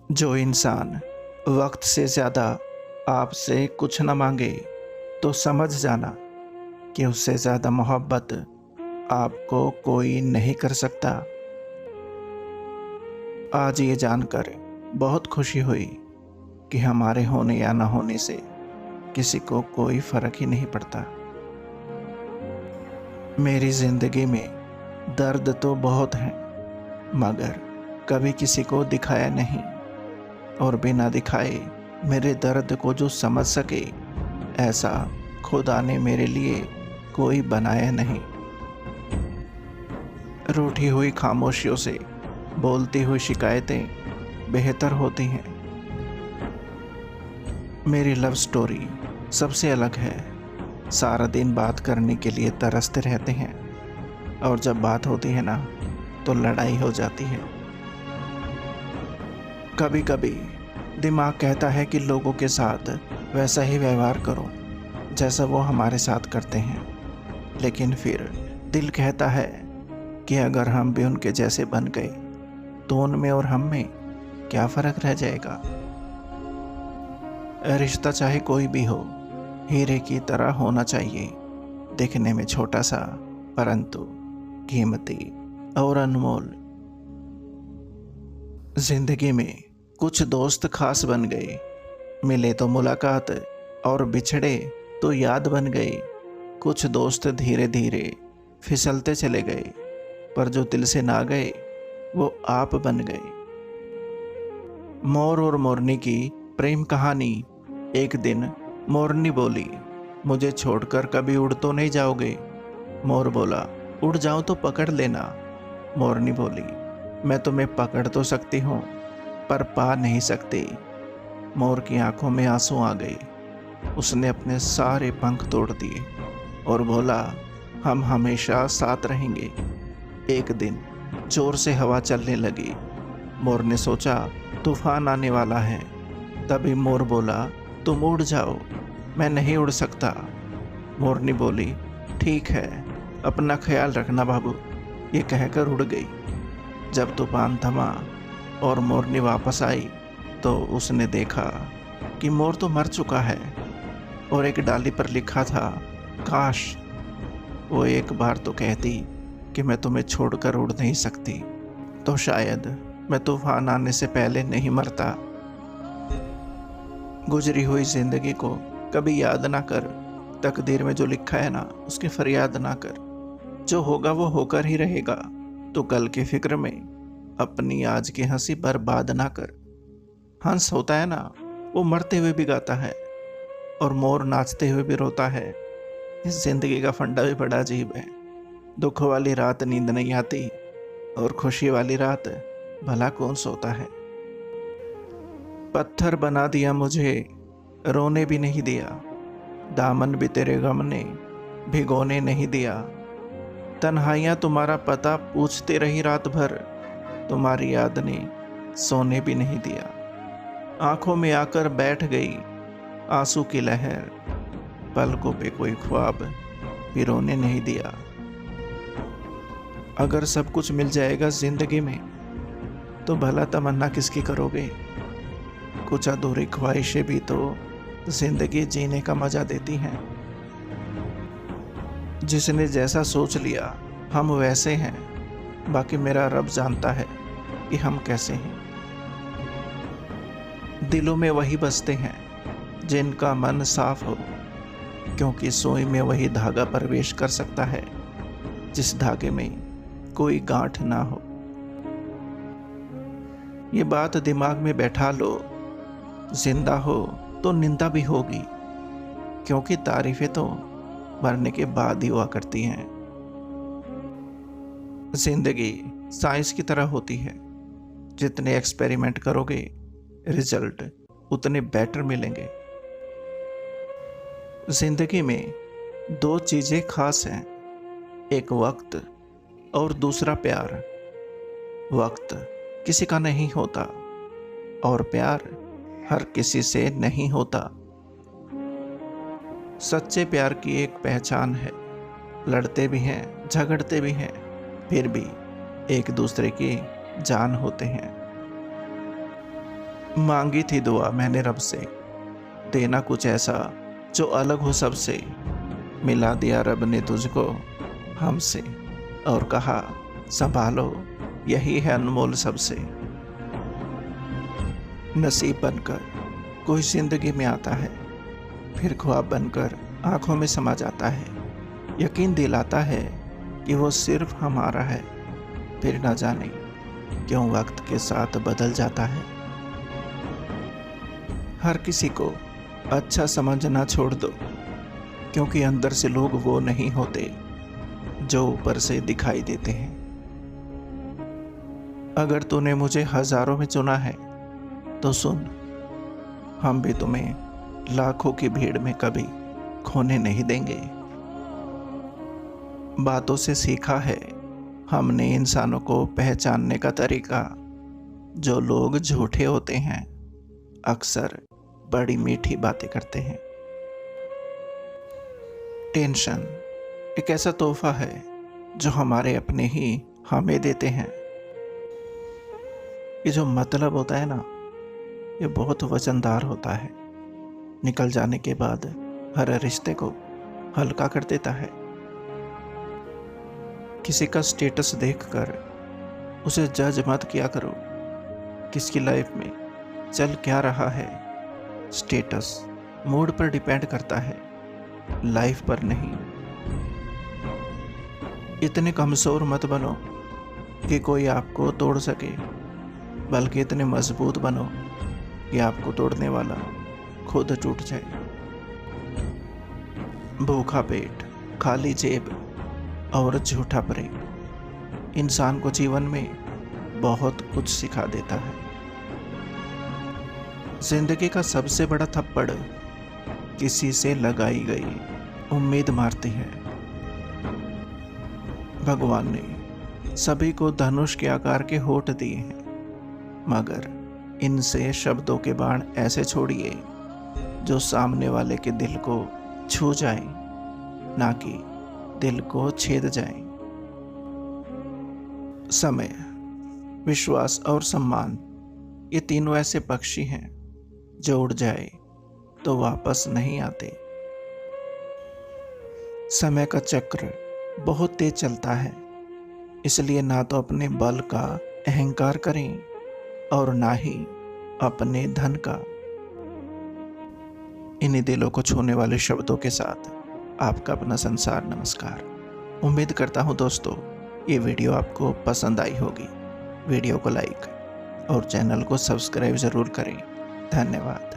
जो इंसान वक्त से ज़्यादा आपसे कुछ न मांगे तो समझ जाना कि उससे ज़्यादा मोहब्बत आपको कोई नहीं कर सकता। आज ये जानकर बहुत खुशी हुई कि हमारे होने या न होने से किसी को कोई फ़र्क ही नहीं पड़ता। मेरी ज़िंदगी में दर्द तो बहुत हैं, मगर कभी किसी को दिखाया नहीं, और बिना दिखाए मेरे दर्द को जो समझ सके ऐसा खुदा ने मेरे लिए कोई बनाया नहीं। रूठी हुई खामोशियों से बोलती हुई शिकायतें बेहतर होती हैं। मेरी लव स्टोरी सबसे अलग है। सारा दिन बात करने के लिए तरसते रहते हैं, और जब बात होती है ना तो लड़ाई हो जाती है। कभी कभी दिमाग कहता है कि लोगों के साथ वैसा ही व्यवहार करो जैसा वो हमारे साथ करते हैं, लेकिन फिर दिल कहता है कि अगर हम भी उनके जैसे बन गए तो उनमें और हम में क्या फ़र्क रह जाएगा। रिश्ता चाहे कोई भी हो, हीरे की तरह होना चाहिए, दिखने में छोटा सा परंतु कीमती और अनमोल। जिंदगी में कुछ दोस्त खास बन गए, मिले तो मुलाकात और बिछड़े तो याद बन गए। कुछ दोस्त धीरे धीरे फिसलते चले गए, पर जो दिल से ना गए वो आप बन गए। मोर और मोरनी की प्रेम कहानी। एक दिन मोरनी बोली, मुझे छोड़कर कभी उड़ तो नहीं जाओगे। मोर बोला, उड़ जाऊं तो पकड़ लेना। मोरनी बोली, मैं तुम्हें पकड़ तो सकती हूँ पर पा नहीं सकती। मोर की आंखों में आंसू आ गए। उसने अपने सारे पंख तोड़ दिए और बोला, हम हमेशा साथ रहेंगे। एक दिन जोर से हवा चलने लगी। मोर ने सोचा तूफान आने वाला है। तभी मोर बोला, तुम उड़ जाओ, मैं नहीं उड़ सकता। मोरनी बोली, ठीक है, अपना ख्याल रखना बाबू। ये कहकर उड़ गई। जब तूफान थमा और मोरनी वापस आई तो उसने देखा कि मोर तो मर चुका है, और एक डाली पर लिखा था, काश वो एक बार तो कहती कि मैं तुम्हें छोड़कर उड़ नहीं सकती, तो शायद मैं तूफान आने से पहले नहीं मरता। गुजरी हुई जिंदगी को कभी याद ना कर। तकदीर में जो लिखा है ना उसकी फरियाद ना कर। जो होगा वो होकर ही रहेगा। तो कल की फिक्र में अपनी आज की हंसी बर्बाद ना कर। हंस होता है ना, वो मरते हुए भी गाता है और मोर नाचते हुए भी रोता है। इस जिंदगी का फंडा भी बड़ा अजीब है। दुख वाली रात नींद नहीं आती, और खुशी वाली रात भला कौन सोता है। पत्थर बना दिया मुझे, रोने भी नहीं दिया। दामन भी तेरे गम ने भिगोने नहीं दिया। तन्हाइयाँ तुम्हारा पता पूछते रही रात भर, तुम्हारी याद ने सोने भी नहीं दिया। आंखों में आकर बैठ गई आंसू की लहर, पलकों पे कोई ख्वाब भी रोने नहीं दिया। अगर सब कुछ मिल जाएगा जिंदगी में तो भला तमन्ना किसकी करोगे। कुछ अधूरी ख्वाहिशें भी तो जिंदगी जीने का मजा देती हैं। जिसने जैसा सोच लिया हम वैसे हैं, बाकी मेरा रब जानता है कि हम कैसे हैं। दिलों में वही बसते हैं जिनका मन साफ हो, क्योंकि सुई में वही धागा प्रवेश कर सकता है जिस धागे में कोई गांठ ना हो। ये बात दिमाग में बैठा लो, जिंदा हो तो निंदा भी होगी, क्योंकि तारीफें तो मरने के बाद ही हुआ करती हैं। जिंदगी साइंस की तरह होती है, जितने एक्सपेरिमेंट करोगे रिजल्ट उतने बेटर मिलेंगे। जिंदगी में दो चीजें खास हैं, एक वक्त और दूसरा प्यार। वक्त किसी का नहीं होता और प्यार हर किसी से नहीं होता। सच्चे प्यार की एक पहचान है, लड़ते भी हैं झगड़ते भी हैं, फिर भी एक दूसरे की जान होते हैं। मांगी थी दुआ मैंने रब से, देना कुछ ऐसा जो अलग हो सबसे। मिला दिया रब ने तुझको हमसे, और कहा संभालो यही है अनमोल सबसे। नसीब बनकर कोई जिंदगी में आता है, फिर ख्वाब बनकर आंखों में समा जाता है। यकीन दिलाता है कि वो सिर्फ हमारा है, फिर न जाने क्यों वक्त के साथ बदल जाता है। हर किसी को अच्छा समझना छोड़ दो, क्योंकि अंदर से लोग वो नहीं होते जो ऊपर से दिखाई देते हैं। अगर तूने मुझे हजारों में चुना है तो सुन, हम भी तुम्हें लाखों की भीड़ में कभी खोने नहीं देंगे। बातों से सीखा है हमने इंसानों को पहचानने का तरीका। जो लोग झूठे होते हैं अक्सर बड़ी मीठी बातें करते हैं। टेंशन एक ऐसा तोहफा है जो हमारे अपने ही हमें देते हैं। ये जो मतलब होता है ना, ये बहुत वजनदार होता है। निकल जाने के बाद हर रिश्ते को हल्का कर देता है। किसी का स्टेटस देखकर उसे जज मत किया करो। किसकी लाइफ में चल क्या रहा है, स्टेटस मूड पर डिपेंड करता है, लाइफ पर नहीं। इतने कमजोर मत बनो कि कोई आपको तोड़ सके, बल्कि इतने मजबूत बनो कि आपको तोड़ने वाला खुद टूट जाए। भूखा पेट, खाली जेब और झूठा प्रेम इंसान को जीवन में बहुत कुछ सिखा देता है। जिंदगी का सबसे बड़ा थप्पड़ किसी से लगाई गई उम्मीद मारती है। भगवान ने सभी को धनुष के आकार के होठ दिए हैं, मगर इनसे शब्दों के बाण ऐसे छोड़िए जो सामने वाले के दिल को छू जाए, ना कि दिल को छेद जाए। समय, विश्वास और सम्मान, ये तीनों ऐसे पक्षी हैं जो उड़ जाए तो वापस नहीं आते। समय का चक्र बहुत तेज चलता है, इसलिए ना तो अपने बल का अहंकार करें और ना ही अपने धन का। इन्हीं दिलों को छूने वाले शब्दों के साथ आपका अपना संसार नमस्कार। उम्मीद करता हूं दोस्तों ये वीडियो आपको पसंद आई होगी। वीडियो को लाइक और चैनल को सब्सक्राइब जरूर करें। धन्यवाद।